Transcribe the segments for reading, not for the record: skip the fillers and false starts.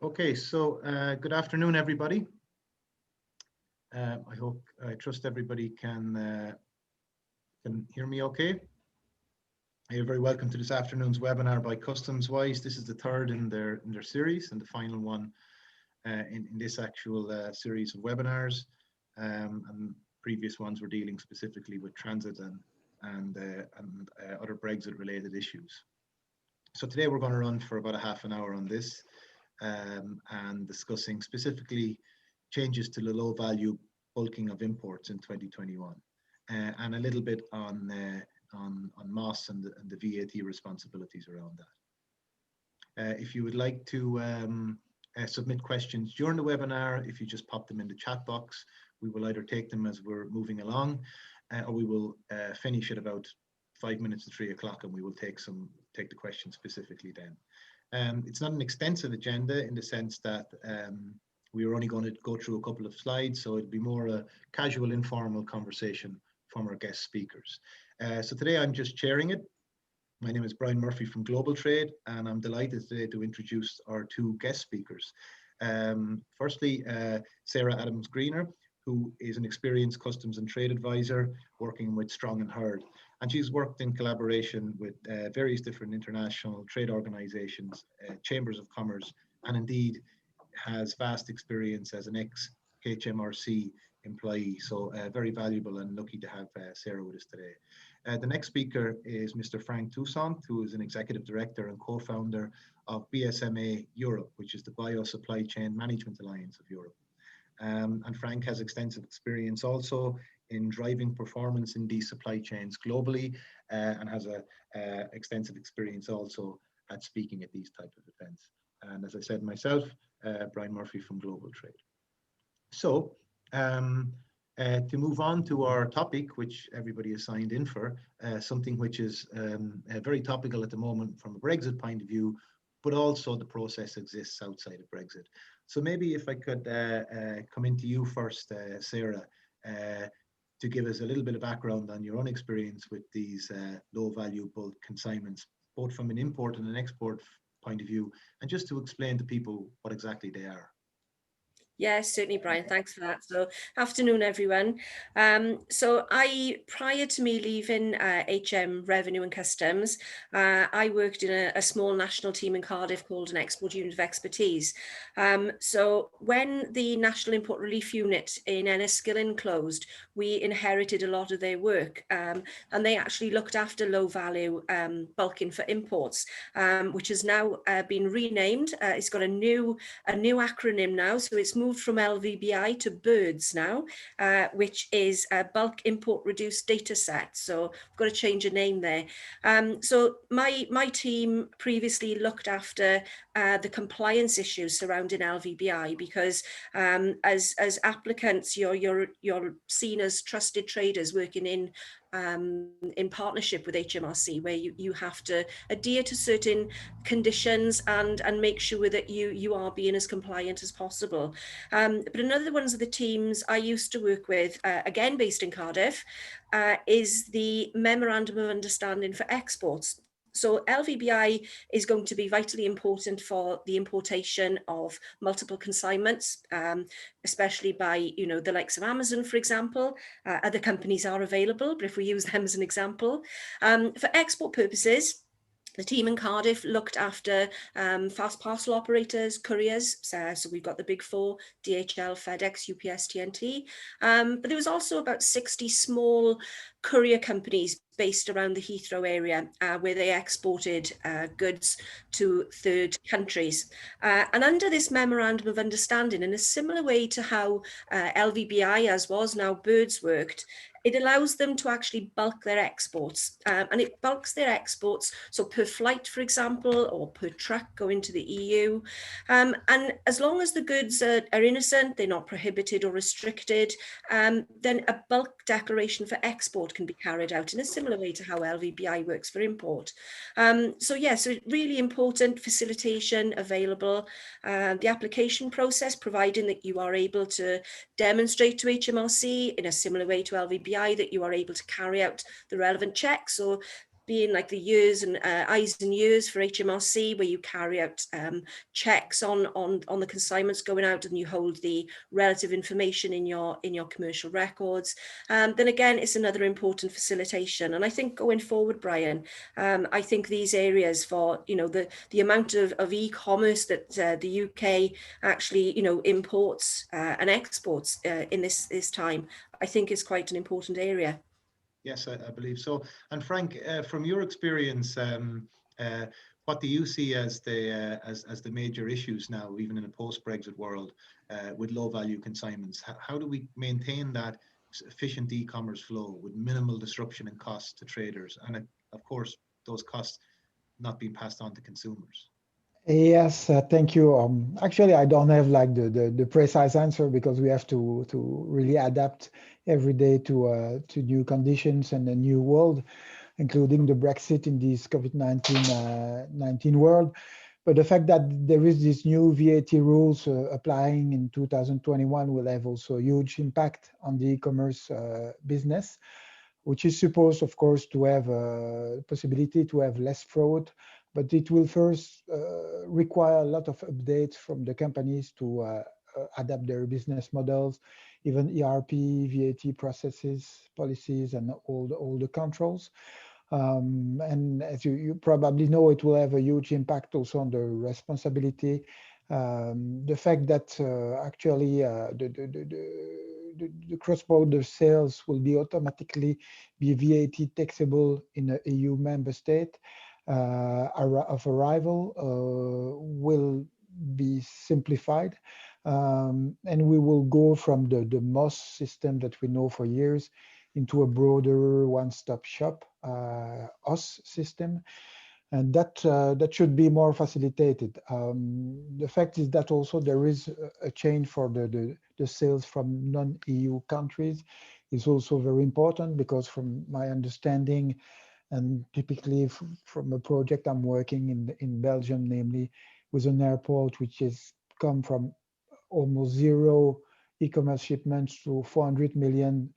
Okay, so good afternoon, everybody. I trust everybody can hear me okay. You're very welcome to this afternoon's webinar by Customs Wise. This is the third in their series and the final one in this actual series of webinars. And previous ones were dealing specifically with transit and other Brexit related issues. So today we're going to run for about a half an hour on this. And discussing specifically changes to the low value bulking of imports in 2021, and a little bit on MOS and the VAT responsibilities around that. If you would like to submit questions during the webinar, if you just pop them in the chat box, we will either take them as we're moving along, or we will finish at about 5 minutes to 3 o'clock, and we will take the questions specifically then. It's not an extensive agenda in the sense that we are only going to go through a couple of slides, so it'll be more a casual, informal conversation from our guest speakers. So today I'm just chairing it. My name is Brian Murphy from Global Trade, and I'm delighted today to introduce our two guest speakers. Firstly, Sarah Adams-Greener, who is an experienced customs and trade advisor working with Strong and Hurd. And she's worked in collaboration with various different international trade organizations, chambers of commerce, and indeed has vast experience as an ex-HMRC employee. So very valuable and lucky to have Sarah with us today. The next speaker is Mr. Frank Touissant, who is an executive director and co-founder of BSMA Europe, which is the Bio Supply Chain Management Alliance of Europe. And Frank has extensive experience also in driving performance in these supply chains globally, and has extensive experience also at speaking at these type of events. And as I said myself, Brian Murphy from Global Trade. So to move on to our topic, which everybody has signed in for, something which is very topical at the moment from a Brexit point of view, but also the process exists outside of Brexit. So maybe if I could come into you first, Sarah, to give us a little bit of background on your own experience with these low value bulk consignments, both from an import and an export point of view, and just to explain to people what exactly they are. Yes, certainly, Brian. Thanks for that. So, afternoon, everyone. So, prior to me leaving HM Revenue and Customs, I worked in a small national team in Cardiff called an Export Unit of Expertise. So, when the National Import Relief Unit in Enniskillen closed, we inherited a lot of their work, and they actually looked after low value bulking for imports, which has now been renamed. It's got a new acronym now, so it's moved from LVBI to BIRDS now, which is a bulk import reduced data set. So I've got to change a name there. So my team previously looked after the compliance issues surrounding LVBI, because as applicants, you're seen as trusted traders working in partnership with HMRC, where you have to adhere to certain conditions and make sure that you are being as compliant as possible. But another ones of the teams I used to work with, again based in Cardiff, is the Memorandum of Understanding for Exports. So LVBI is going to be vitally important for the importation of multiple consignments, especially by the likes of Amazon, for example. Other companies are available, but if we use them as an example, for export purposes, the team in Cardiff looked after fast parcel operators, couriers. So we've got the big four: DHL, FedEx, UPS, TNT. But there was also about 60 small courier companies based around the Heathrow area, where they exported goods to third countries. And under this Memorandum of Understanding, in a similar way to how LVBI, as was now BIRDS, worked, it allows them to actually bulk their exports, and it bulks their exports, so per flight, for example, or per truck going to the EU. And as long as the goods are innocent, they're not prohibited or restricted, then a bulk declaration for export can be carried out in a similar way to how LVBI works for import. So really important facilitation available. The application process, providing that you are able to demonstrate to HMRC in a similar way to LVBI that you are able to carry out the relevant checks. So being like the years and eyes and ears for HMRC, where you carry out checks on the consignments going out, and you hold the relative information in your commercial records. Then again, it's another important facilitation. And I think going forward, Brian, I think these areas for, you know, the amount of e-commerce that the UK actually, you know, imports and exports in this time, I think is quite an important area. Yes, I believe so. And Frank, from your experience, what do you see as the major issues now, even in a post-Brexit world, with low-value consignments? How do we maintain that efficient e-commerce flow with minimal disruption and costs to traders, and of course those costs not being passed on to consumers? Yes, thank you. Actually, I don't have like the precise answer, because we have to really adapt every day to new conditions and a new world, including the Brexit in this COVID-19 world. But the fact that there is this new VAT rules applying in 2021 will have also a huge impact on the e-commerce business, which is supposed, of course, to have a possibility to have less fraud. But it will first require a lot of updates from the companies to adapt their business models, even ERP, VAT processes, policies, and all the controls. And as you probably know, it will have a huge impact also on the responsibility. The fact that actually the cross-border sales will be automatically be VAT taxable in an EU member state of arrival will be simplified. And we will go from the MOS system that we know for years into a broader one-stop shop OS system. And that should be more facilitated. The fact is that also there is a change for the sales from non-EU countries is also very important, because from my understanding, and typically from a project I'm working in Belgium, namely with an airport which has come from almost zero e-commerce shipments to 400 million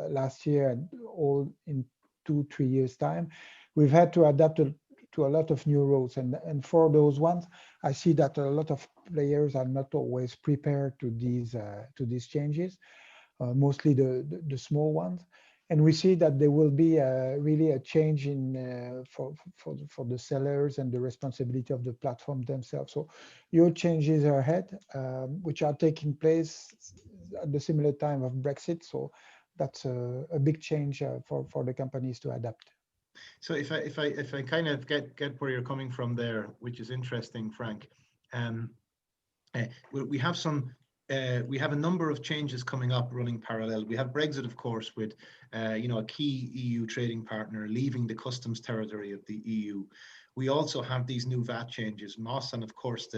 last year, and all in 2-3 years time, we've had to adapt to a lot of new rules. And for those ones, I see that a lot of players are not always prepared to these changes, mostly the small ones. And we see that there will be really a change in for the sellers and the responsibility of the platform themselves. So huge changes are ahead, which are taking place at the similar time of Brexit. So that's a big change for the companies to adapt. So if I kind of get where you're coming from there, which is interesting, Frank, we have we have a number of changes coming up running parallel. We have Brexit, of course, with you know, a key EU trading partner leaving the customs territory of the EU. We also have these new VAT changes, MOS, and of course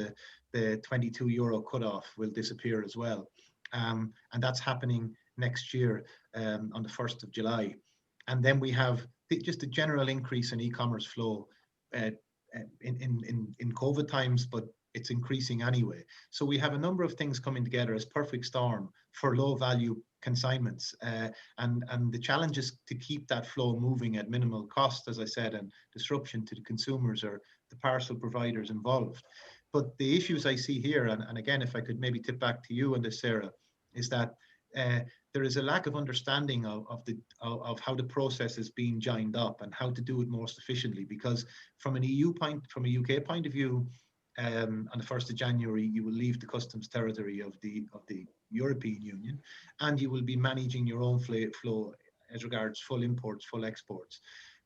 the 22 euro cutoff will disappear as well, and that's happening next year on the 1st of July. And then we have just a general increase in e-commerce flow in COVID times, but it's increasing anyway. So we have a number of things coming together as perfect storm for low value consignments. And the challenge is to keep that flow moving at minimal cost, as I said, and disruption to the consumers or the parcel providers involved. But the issues I see here, and again, if I could maybe tip back to you on this, Sarah, is that there is a lack of understanding of how the process is being joined up and how to do it most efficiently. Because from a UK point of view, on the 1st of January, you will leave the customs territory of the European Union, and you will be managing your own flow as regards full imports, full exports.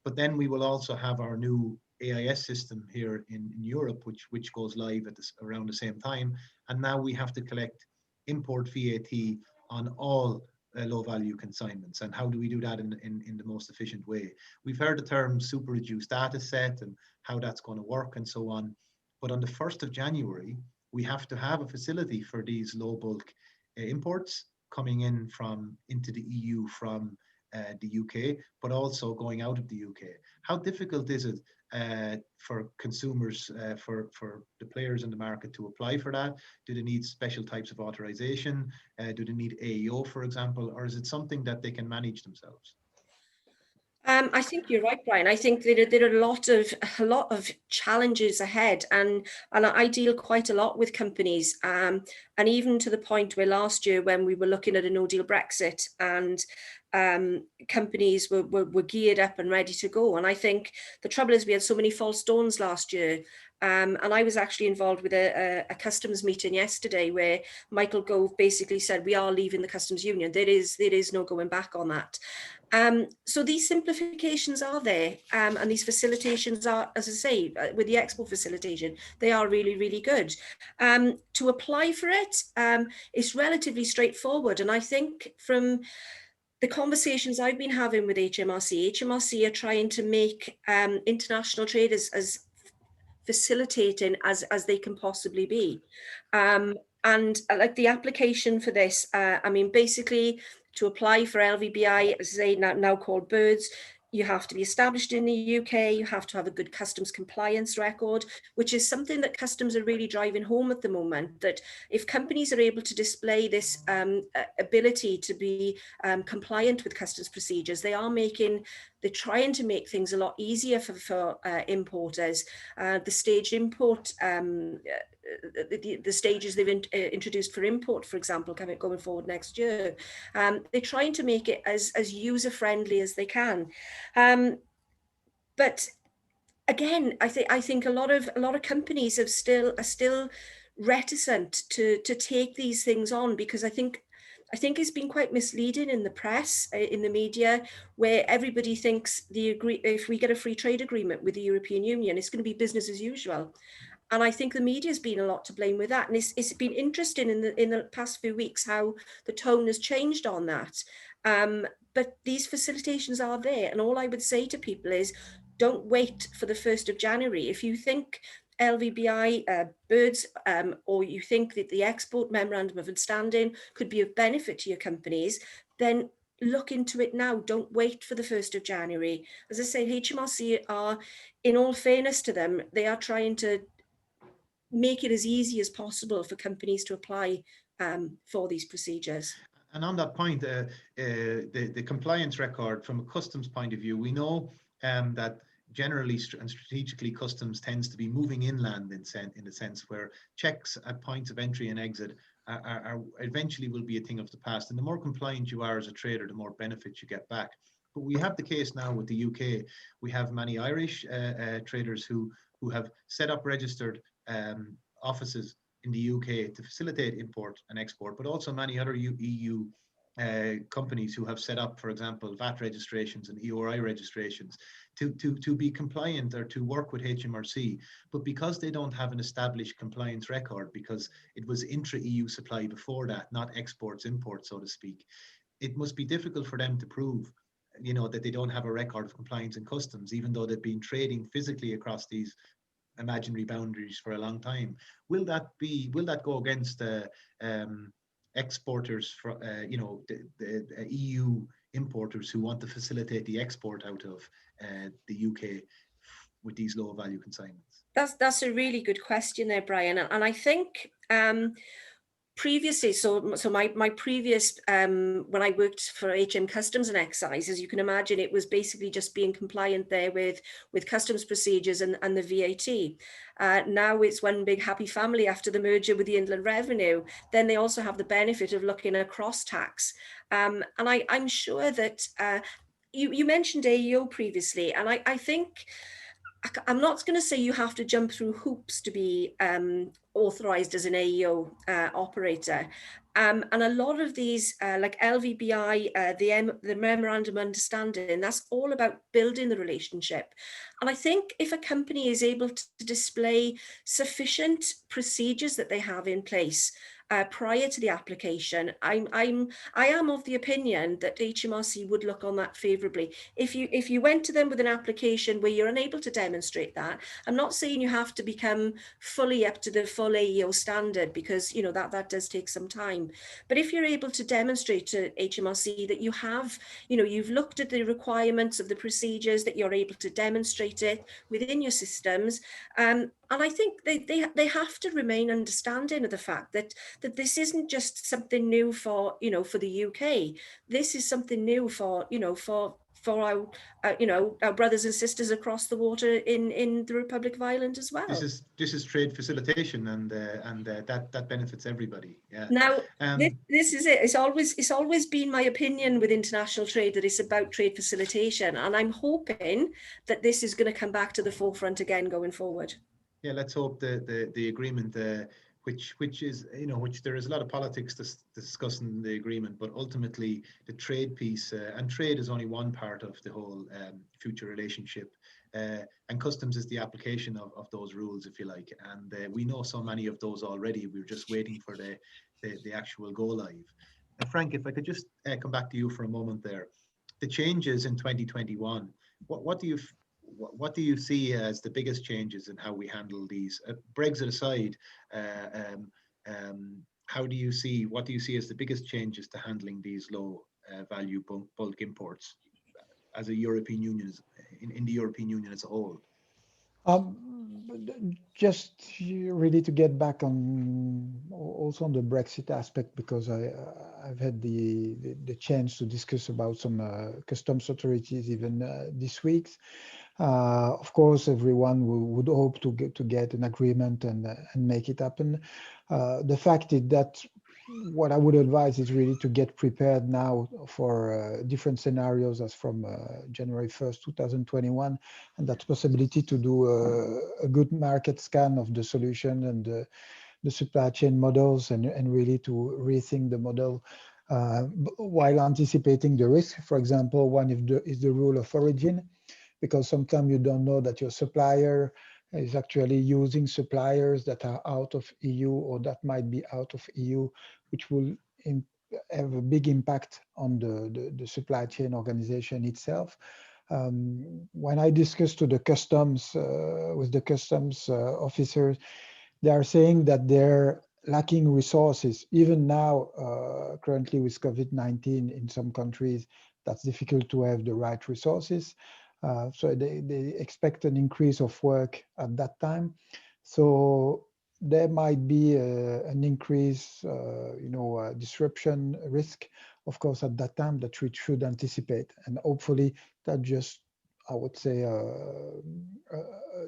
But then we will also have our new AIS system here in Europe, which goes live at around the same time. And now we have to collect import VAT on all low value consignments. And how do we do that in the most efficient way? We've heard the term super reduced data set and how that's going to work and so on. But on the 1st of January, we have to have a facility for these low bulk imports coming in into the EU from the UK, but also going out of the UK. How difficult is it for consumers, for the players in the market to apply for that? Do they need special types of authorization? Do they need AEO, for example, or is it something that they can manage themselves? I think you're right, Brian. I think there are a lot of challenges ahead, and I deal quite a lot with companies, and even to the point where last year when we were looking at a no deal Brexit, and companies were geared up and ready to go. And I think the trouble is we had so many false dawns last year. And I was actually involved with a customs meeting yesterday where Michael Gove basically said we are leaving the customs union. There is no going back on that. So these simplifications are there, and these facilitations are, as I say, with the export facilitation, they are really, really good. To apply for it, it's relatively straightforward. And I think from the conversations I've been having with HMRC are trying to make international trade as facilitating as they can possibly be. And like the application for this, I mean, basically to apply for LVBI, as I say, now called Birds, you have to be established in the UK, you have to have a good customs compliance record, which is something that customs are really driving home at the moment, that if companies are able to display this ability to be compliant with customs procedures, they're trying to make things a lot easier for importers. The staged import, the stages they've introduced for import, for example, going forward next year, they're trying to make it as user friendly as they can. But again, I think a lot of companies are still reticent to take these things on, because I think it's been quite misleading in the press, in the media, where everybody thinks if we get a free trade agreement with the European Union, it's going to be business as usual. And I think the media's been a lot to blame with that. And it's been interesting in the past few weeks how the tone has changed on that. But these facilitations are there. And all I would say to people is, don't wait for the 1st of January. If you think LVBI, Birds, or you think that the export memorandum of understanding could be of benefit to your companies, then look into it now. Don't wait for the 1st of January. As I say, HMRC are, in all fairness to them, they are trying to make it as easy as possible for companies to apply for these procedures. And on that point, the compliance record from a customs point of view, we know that generally and strategically customs tends to be moving inland in the sense where checks at points of entry and exit are eventually will be a thing of the past. And the more compliant you are as a trader, the more benefits you get back. But we have the case now with the UK. We have many Irish traders who have set up registered offices in the UK to facilitate import and export, but also many other EU companies who have set up, for example, VAT registrations and EORI registrations to be compliant or to work with HMRC. But because they don't have an established compliance record, because it was intra-EU supply before that, not exports, imports, so to speak, it must be difficult for them to prove, you know, that they don't have a record of compliance in customs, even though they've been trading physically across these imaginary boundaries for a long time. Will that go against exporters, for the EU importers who want to facilitate the export out of the UK with these low value consignments? That's a really good question there, Brian, and I think previously, so my previous, when I worked for HM Customs and Excise, as you can imagine, it was basically just being compliant there with customs procedures and the VAT. Now it's one big happy family after the merger with the Inland Revenue. Then they also have the benefit of looking at cross tax. And I'm sure that you mentioned AEO previously, and I think, I'm not going to say you have to jump through hoops to be authorized as an AEO operator. And a lot of these, like LVBI, the Memorandum of Understanding, that's all about building the relationship. And I think if a company is able to display sufficient procedures that they have in place prior to the application, I am of the opinion that HMRC would look on that favourably. If you went to them with an application where you're unable to demonstrate that, I'm not saying you have to become fully up to the full AEO standard, because you know that does take some time. But if you're able to demonstrate to HMRC that you have, you've looked at the requirements of the procedures, that you're able to demonstrate it within your systems, and I think they have to remain understanding of the fact that this isn't just something new for the UK. This is something new for for our brothers and sisters across the water in the Republic of Ireland as well. This is trade facilitation, and that benefits everybody. Yeah. Now, this is it. It's always been my opinion with international trade that it's about trade facilitation, and I'm hoping that this is going to come back to the forefront again going forward. Yeah, let's hope the agreement, which is, which there is a lot of politics to discuss in the agreement, but ultimately the trade piece, and trade is only one part of the whole future relationship, and customs is the application of those rules, if you like. And we know so many of those already. We're just waiting for the actual go live. And Frank, if I could just come back to you for a moment there, the changes in 2021. What do you see as the biggest changes in how we handle these? Brexit aside, what do you see as the biggest changes to handling these low value bulk imports as a European Union, in the European Union as a whole? Just really to get back on also on the Brexit aspect, because I've had the chance to discuss about some customs authorities even this week. Of course, everyone would hope to get an agreement and make it happen. The fact is that what I would advise is really to get prepared now for different scenarios as from January 1st, 2021, and that possibility to do a good market scan of the solution and the supply chain models, and really to rethink the model while anticipating the risk. For example, one is the rule of origin, because sometimes you don't know that your supplier is actually using suppliers that are out of EU or that might be out of EU, which will have a big impact on the supply chain organization itself. When I discuss to the customs with the customs officers, they are saying that they're lacking resources. Even now, currently with COVID-19 in some countries, that's difficult to have the right resources. So they expect an increase of work at that time. So there might be an increase, disruption risk, of course, at that time that we should anticipate. And hopefully that just, I would say,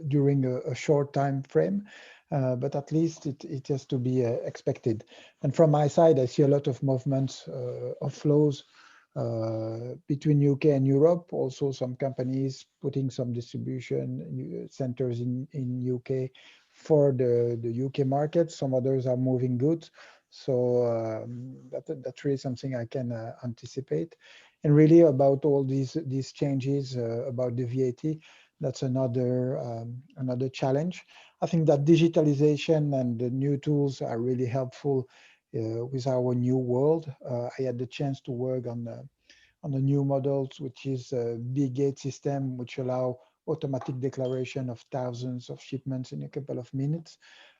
during a short time frame, but at least it has to be expected. And from my side, I see a lot of movements of flows between UK and Europe. Also, some companies putting some distribution centers in UK for the UK market. Some others are moving goods. So that's really something I can anticipate. And really about all these changes about the VAT, that's another challenge. I think that digitalization and the new tools are really helpful with our new world. I had the chance to work on the new models, which is a big gate system, which allow automatic declaration of thousands of shipments in a couple of minutes.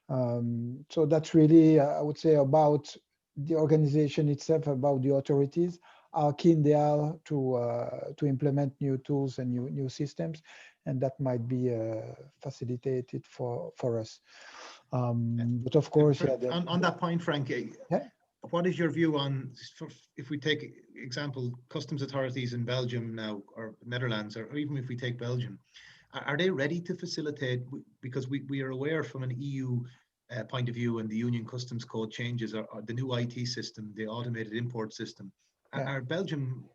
So that's really, I would say, about the organization itself, about the authorities, how keen they are to implement new tools and new systems, and that might be facilitated for us. But of course, on that point, Frank, yeah. What is your view on, if we take example, customs authorities in Belgium now, or Netherlands, or even if we take Belgium, are they ready to facilitate? Because we are aware from an EU point of view, and the Union Customs Code changes, or the new IT system, the automated import system. Yeah. Belgium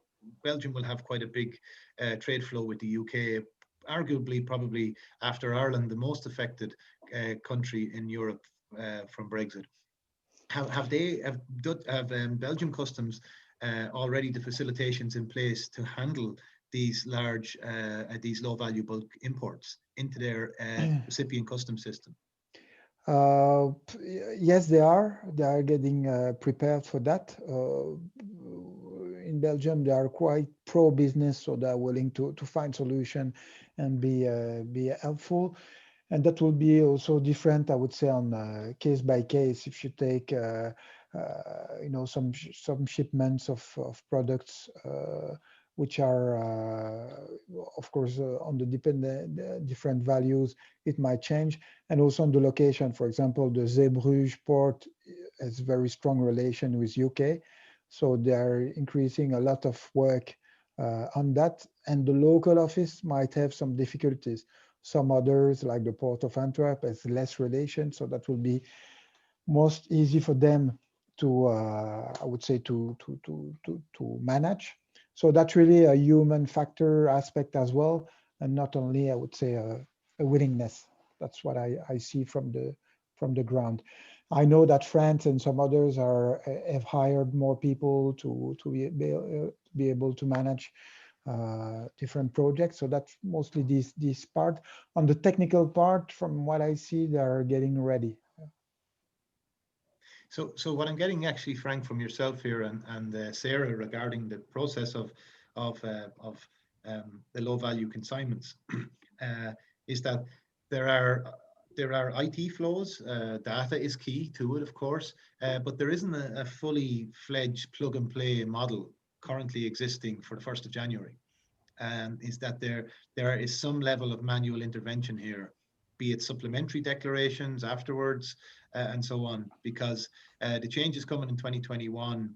will have quite a big trade flow with the UK, arguably probably after Ireland, the most affected country in Europe from Brexit. Have Belgium customs already the facilitations in place to handle these large, these low value bulk imports into their recipient customs system? Yes, they are. They are getting prepared for that. In Belgium, they are quite pro-business, so they are willing to find solution and be helpful. And that will be also different, I would say, on case by case. If you take, some shipments of products which are, of course, on the different values, it might change. And also on the location, for example, the Zeebrugge port has very strong relation with UK. So they are increasing a lot of work on that, and the local office might have some difficulties. Some others, like the Port of Antwerp, has less relation, so that will be most easy for them to, I would say, to manage. So that's really a human factor aspect as well, and not only, I would say, a willingness. That's what I see from the ground. I know that France and some others have hired more people to be able to manage different projects. So that's mostly this part. On the technical part, from what I see, they're getting ready. So what I'm getting actually, Frank, from yourself here and Sarah, regarding the process of the low value consignments, is that there are IT flows. Data is key to it, of course, but there isn't a fully fledged plug and play model currently existing for the 1st of January. Is that there is some level of manual intervention here, be it supplementary declarations afterwards, and so on, because the changes coming in 2021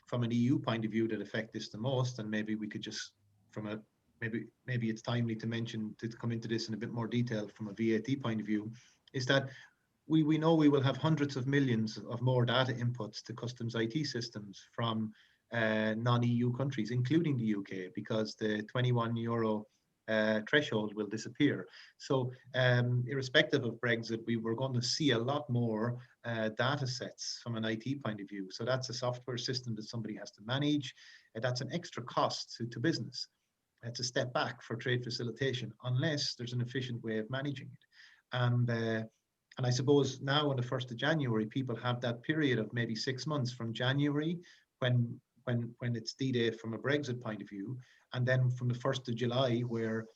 from an EU point of view that affect this the most, and maybe we could just, from a maybe it's timely to mention, to come into this in a bit more detail from a VAT point of view, is that we know we will have hundreds of millions of more data inputs to customs IT systems from non-EU countries, including the UK, because the €21 threshold will disappear. So irrespective of Brexit, we were going to see a lot more data sets from an IT point of view. So that's a software system that somebody has to manage. That's an extra cost to business. It's a step back for trade facilitation, unless there's an efficient way of managing it. And I suppose now on the 1st of January, people have that period of maybe 6 months from January, when it's D-Day from a Brexit point of view, and then from the 1st of July, where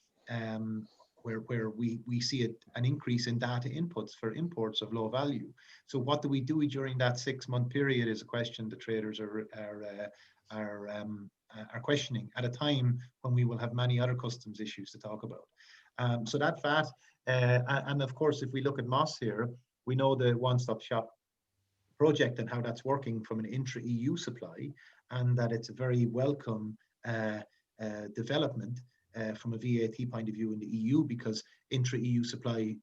we see an increase in data inputs for imports of low value. So what do we do during that 6-month period is a question the traders are questioning at a time when we will have many other customs issues to talk about. So that VAT, and of course, if we look at Moss here, we know the one-stop shop project and how that's working from an intra-EU supply, and that it's a very welcome development from a VAT point of view in the EU, because intra-EU supply,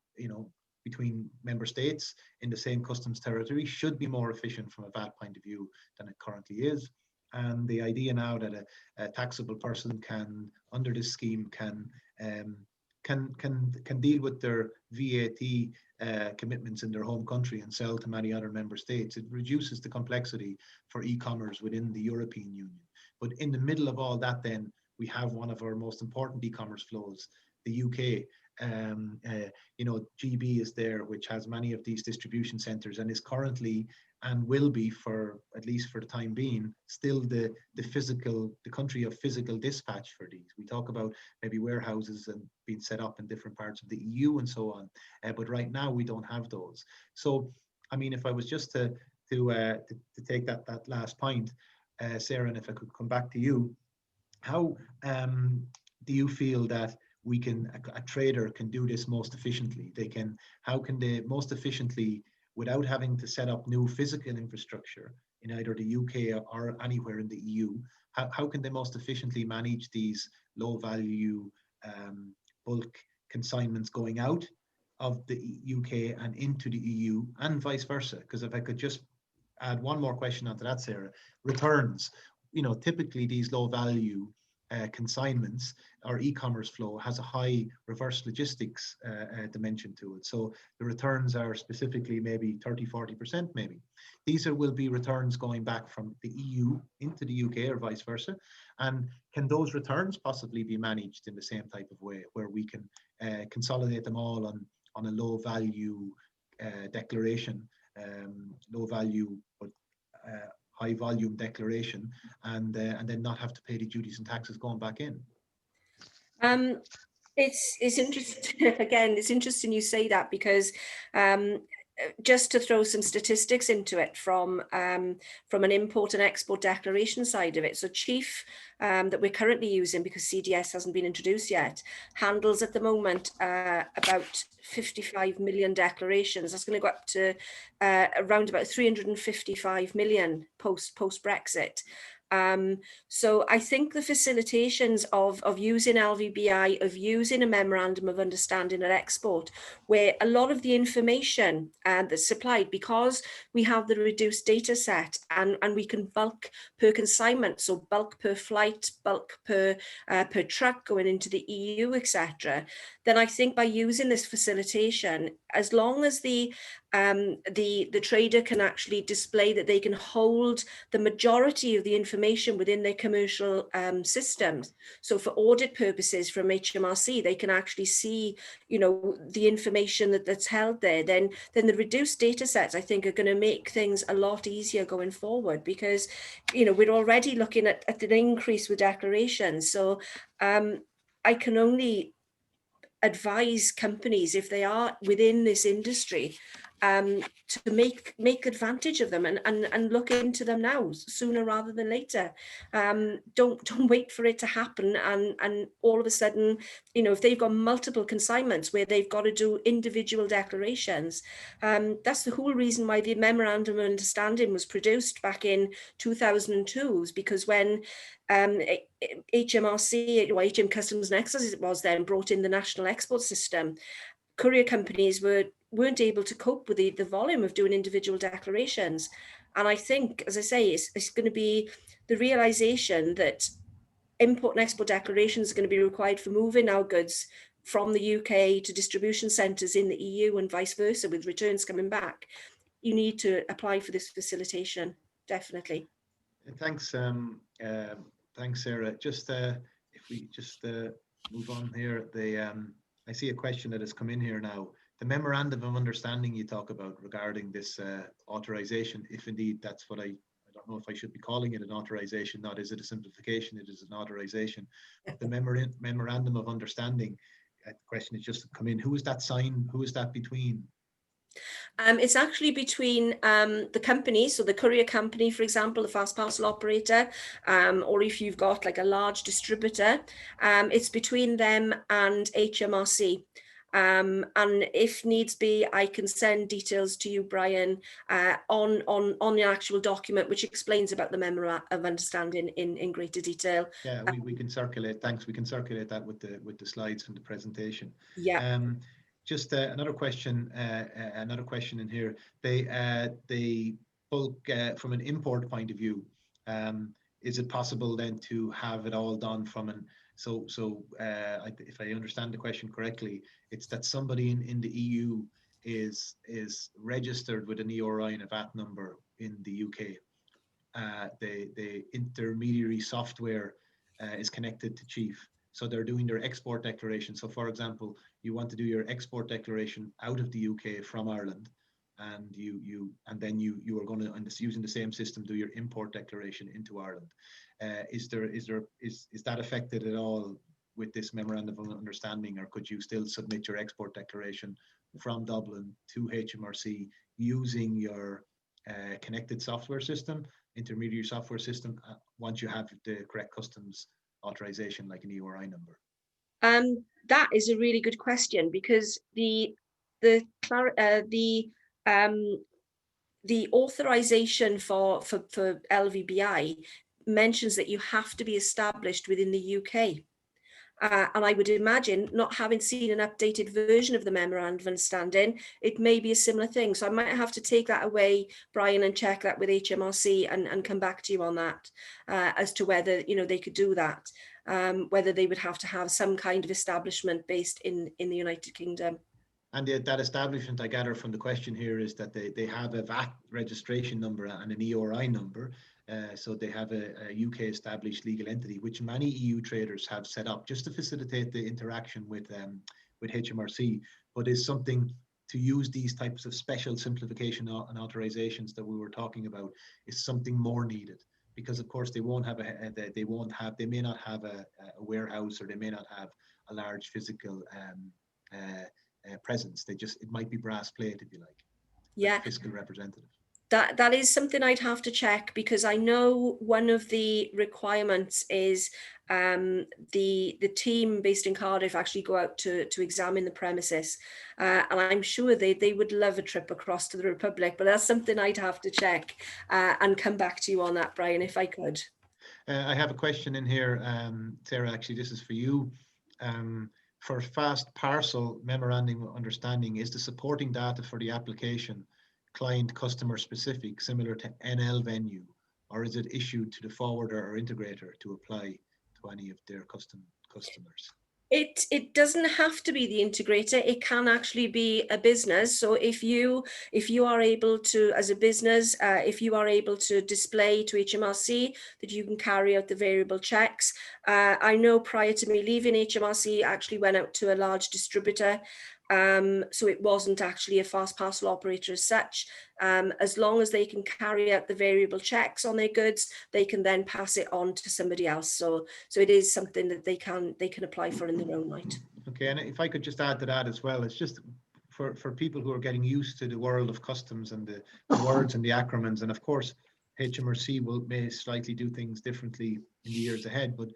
between member states in the same customs territory should be more efficient from a VAT point of view than it currently is. And the idea now that a taxable person can, under this scheme, can deal with their VAT commitments in their home country and sell to many other member states. It reduces the complexity for e-commerce within the European Union. But in the middle of all that, then we have one of our most important e-commerce flows, the UK. GB is there, which has many of these distribution centers, and is currently, and will be for at least for the time being, still the country of physical dispatch for these. We talk about maybe warehouses and being set up in different parts of the EU and so on, but right now we don't have those. So, I mean, if I was just to take that last point, Sarah, and if I could come back to you, how do you feel that a trader can do this most efficiently? How can they most efficiently, without having to set up new physical infrastructure in either the UK or anywhere in the EU, how can they most efficiently manage these low value bulk consignments going out of the UK and into the EU, and vice versa? Because if I could just add one more question onto that, Sarah, returns. Typically these low value consignments or e-commerce flow has a high reverse logistics dimension to it. So the returns are specifically maybe 30-40% maybe. These will be returns going back from the EU into the UK or vice versa. And can those returns possibly be managed in the same type of way, where we can consolidate them all on a low value declaration, low value but high volume declaration, and then not have to pay the duties and taxes going back in? It's interesting. Again, it's interesting you say that, because just to throw some statistics into it from an import and export declaration side of it. So Chief, that we're currently using, because CDS hasn't been introduced yet, handles at the moment about 55 million declarations. That's going to go up to around about 355 million post Brexit. So I think the facilitations of using LVBI, of using a memorandum of understanding at export, where a lot of the information that's supplied, because we have the reduced data set and we can bulk per consignment, so bulk per flight, bulk per truck going into the EU, etc. Then I think by using this facilitation, as long as the trader can actually display that they can hold the majority of the information within their commercial systems. So for audit purposes from HMRC, they can actually see, the information that's held there. Then the reduced data sets, I think, are going to make things a lot easier going forward, because, we're already looking at an increase with declarations. So I can only advise companies, if they are within this industry, to make advantage of them and look into them now, sooner rather than later. Don't wait for it to happen and all of a sudden, if they've got multiple consignments where they've got to do individual declarations, that's the whole reason why the memorandum of understanding was produced back in 2002, because when HMRC, or HM Customs and Excise as it was then, brought in the national export system, courier companies weren't able to cope with the volume of doing individual declarations. And I think, as I say, it's going to be the realization that import and export declarations are going to be required for moving our goods from the UK to distribution centres in the EU and vice versa, with returns coming back. You need to apply for this facilitation, definitely. Thanks, thanks, Sarah. Just if we just move on here, I see a question that has come in here now. The memorandum of understanding you talk about regarding this authorization, if indeed that's what I don't know if I should be calling it an authorization, not is it a simplification, it is an authorization. The memorandum of understanding, the question is just come in, who is that signed, who is that between? It's actually between the companies, so the courier company, for example, the fast parcel operator, or if you've got like a large distributor, it's between them and HMRC. And if needs be, I can send details to you, Brian, on the actual document, which explains about the memorandum of understanding in greater detail. Yeah, we can circulate. Thanks. We can circulate that with the slides from the presentation. Yeah. Just another question in here. They bulk from an import point of view. Is it possible then to have it all done from an if I understand the question correctly, it's that somebody in the EU is registered with an EORI and a VAT number in the UK. The intermediary software is connected to Chief. So they're doing their export declaration. So for example, you want to do your export declaration out of the UK from Ireland, and you are going to, and using the same system, do your import declaration into Ireland. Is that affected at all with this memorandum of understanding, or could you still submit your export declaration from Dublin to HMRC using your connected software system, intermediary software system, once you have the correct customs authorization, like an EORI number? That is a really good question, because the authorization for LVBI mentions that you have to be established within the UK. And I would imagine, not having seen an updated version of the memorandum of understanding, it may be a similar thing. So I might have to take that away, Brian, and check that with HMRC and come back to you on that, as to whether they could do that, whether they would have to have some kind of establishment based in the United Kingdom. And that establishment, I gather from the question here, is that they have a VAT registration number and an EORI number. So they have a UK established legal entity, which many EU traders have set up just to facilitate the interaction with HMRC, but is something to use these types of special simplification and authorizations that we were talking about, is something more needed, because of course they may not have a warehouse, or they may not have a large physical presence. It might be brass plate, if you like. Yeah, like fiscal representative. That is something I'd have to check, because I know one of the requirements is the team based in Cardiff actually go out to examine the premises, and I'm sure they would love a trip across to the Republic, but that's something I'd have to check and come back to you on that, Brian, if I could. I have a question in here, Sarah, actually, this is for you. For fast parcel memorandum of understanding, is the supporting data for the application client customer specific, similar to NL venue, or is it issued to the forwarder or integrator to apply to any of their customers? It doesn't have to be the integrator. It can actually be a business. So if you are able to, as a business, if you are able to display to HMRC that you can carry out the variable checks. I know prior to me leaving HMRC, I actually went out to a large distributor. So it wasn't actually a fast parcel operator as such. As long as they can carry out the variable checks on their goods, they can then pass it on to somebody else. So it is something that they can apply for in their own right. Okay, and if I could just add to that as well, it's just for people who are getting used to the world of customs and the words and the acronyms, and of course HMRC may slightly do things differently in the years ahead, but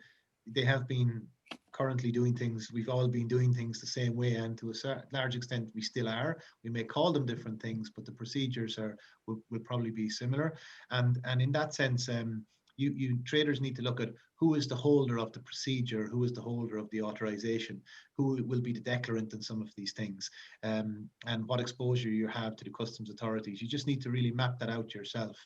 they have been currently doing things, we've all been doing things the same way, and to a large extent we still are. We may call them different things, but the procedures will probably be similar. And in that sense, you traders need to look at who is the holder of the procedure, who is the holder of the authorization, who will be the declarant in some of these things, and what exposure you have to the customs authorities. You just need to really map that out yourself.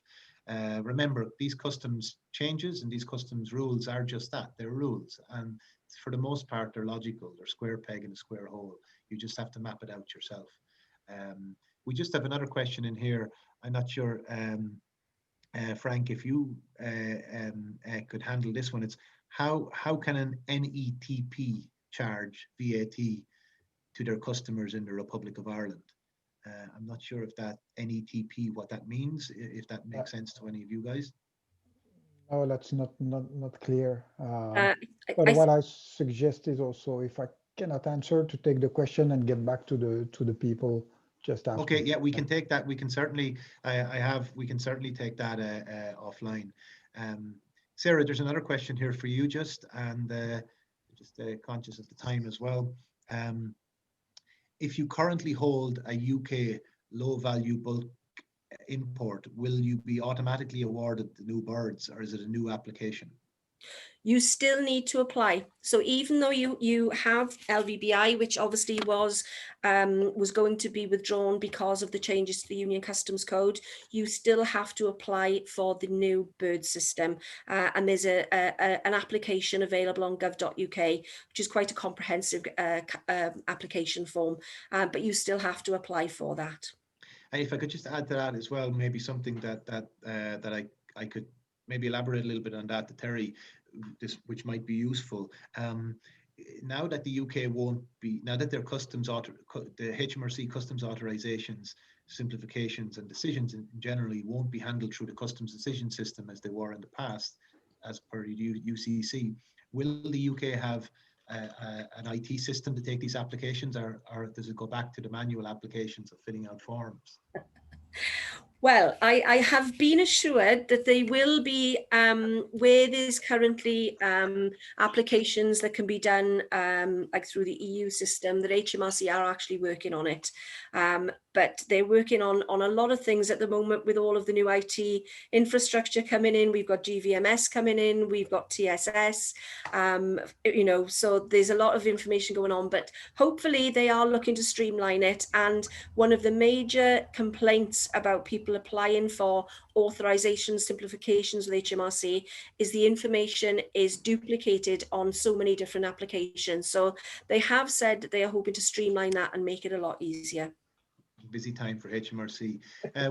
Remember, these customs changes and these customs rules are just that, they're rules, and for the most part they're logical, they're square peg in a square hole. You just have to map it out yourself. We just have another question in here. I'm not sure, Frank, if you could handle this one. It's how can an NETP charge VAT to their customers in the Republic of Ireland? I'm not sure if that NETP, what that means, if that makes sense to any of you guys. No, that's not clear. I But what I suggest is also, if I cannot answer, to take the question and get back to the people just after. Okay, yeah, we can take that. We can certainly, we can certainly take that offline. Sarah, there's another question here for you, just conscious of the time as well. If you currently hold a UK low value bulk import, will you be automatically awarded the new birds, or is it a new application? You still need to apply. So even though you have LVBI, which obviously was going to be withdrawn because of the changes to the Union Customs Code, you still have to apply for the new bird system. And there's an application available on gov.uk, which is quite a comprehensive application form, but you still have to apply for that. And if I could just add to that as well, maybe something that I could maybe elaborate a little bit on that to Terry, which might be useful. Now that the UK won't be, now that their the HMRC customs authorizations, simplifications and decisions generally won't be handled through the customs decision system as they were in the past, as per UCC, will the UK have an IT system to take these applications, or does it go back to the manual applications of filling out forms? Well, I have been assured that they will be, where there's currently applications that can be done like through the EU system, that HMRC are actually working on it. But they're working on a lot of things at the moment with all of the new IT infrastructure coming in. We've got GVMS coming in, we've got TSS, so there's a lot of information going on, but hopefully they are looking to streamline it. And one of the major complaints about people applying for authorization simplifications with HMRC is the information is duplicated on so many different applications. So they have said that they are hoping to streamline that and make it a lot easier. Busy time for HMRC.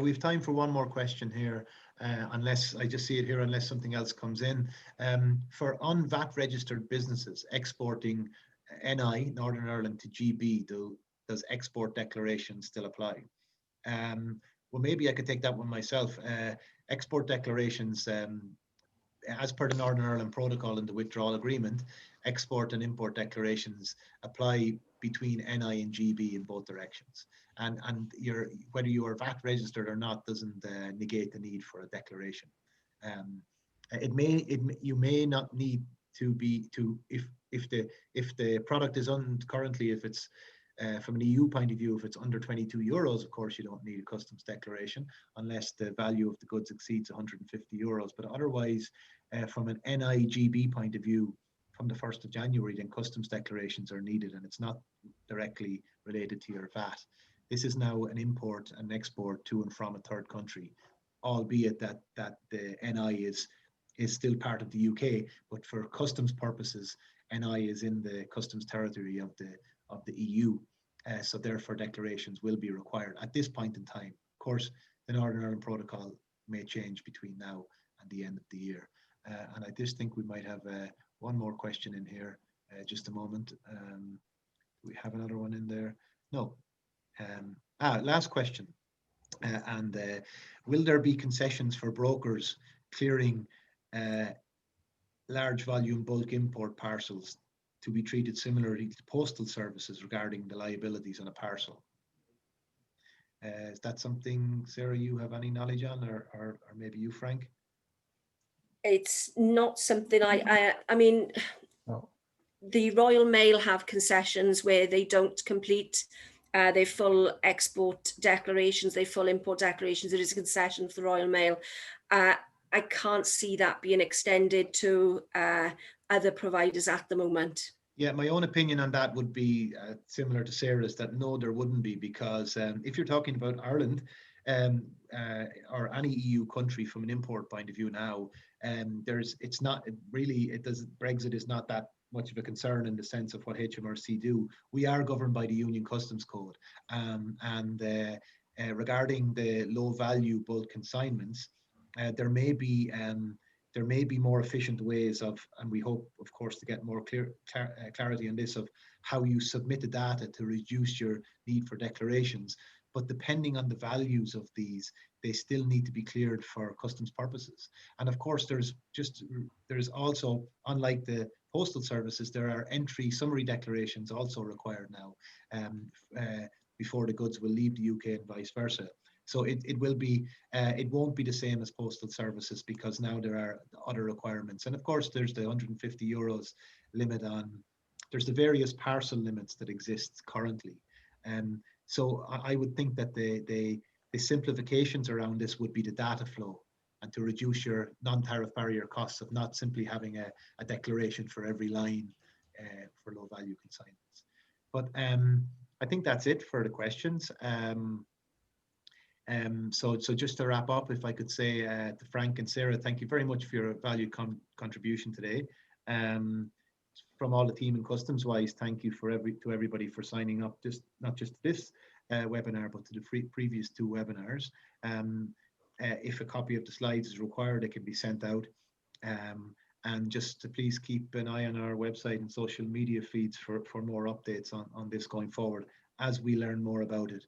We have time for one more question here, unless I just see it here, unless something else comes in. For un-VAT registered businesses exporting NI, Northern Ireland, to GB, does export declaration still apply? Well, maybe I could take that one myself. Export declarations, as per the Northern Ireland Protocol and the withdrawal agreement, export and import declarations apply between NI and GB in both directions. And whether you are VAT registered or not doesn't negate the need for a declaration. You may not need to be if the product is currently, if it's From an EU point of view, if it's under 22 euros, of course, you don't need a customs declaration unless the value of the goods exceeds 150 euros. But otherwise, from an NIGB point of view, from the 1st of January, then customs declarations are needed, and it's not directly related to your VAT. This is now an import and export to and from a third country, albeit that the NI is still part of the UK, but for customs purposes, NI is in the customs territory of the EU. So therefore declarations will be required at this point in time. Of course, the Northern Ireland Protocol may change between now and the end of the year. And I just think we might have one more question in here. Just a moment. Do we have another one in there? No. Last question. Will there be concessions for brokers clearing large volume bulk import parcels to be treated similarly to postal services regarding the liabilities on a parcel? Is that something, Sarah, you have any knowledge on, or maybe you, Frank? It's not something I mean, No. The Royal Mail have concessions where they don't complete their full export declarations, their full import declarations. There is a concession for the Royal Mail. I can't see that being extended to other providers at the moment. Yeah, my own opinion on that would be similar to Sarah's, that no, there wouldn't be, because if you're talking about Ireland or any EU country from an import point of view now, Brexit is not that much of a concern in the sense of what HMRC do. We are governed by the Union Customs Code, and regarding the low value bulk consignments, there may be more efficient ways of, and we hope, of course, to get more clarity on this, of how you submit the data to reduce your need for declarations. But depending on the values of these, they still need to be cleared for customs purposes. And of course, there's also, unlike the postal services, there are entry summary declarations also required now before the goods will leave the UK and vice versa. So it won't be the same as postal services, because now there are other requirements. And of course, there's the 150 euros limit there's the various parcel limits that exist currently. So I would think that the simplifications around this would be the data flow, and to reduce your non-tariff barrier costs of not simply having a declaration for every line for low value consignments. But I think that's it for the questions. So just to wrap up, if I could say to Frank and Sarah, thank you very much for your valued contribution today. From all the team in Customs Wise, thank you to everybody for signing up, not just this webinar, but to the previous two webinars. If a copy of the slides is required, it can be sent out. And just to please keep an eye on our website and social media feeds for more updates on this going forward, as we learn more about it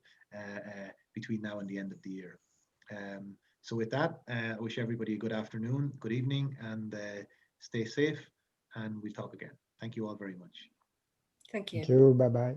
between now and the end of the year. So with that, I wish everybody a good afternoon, good evening, and stay safe, and we'll talk again. Thank you all very much. Thank you. Thank you. Bye-bye.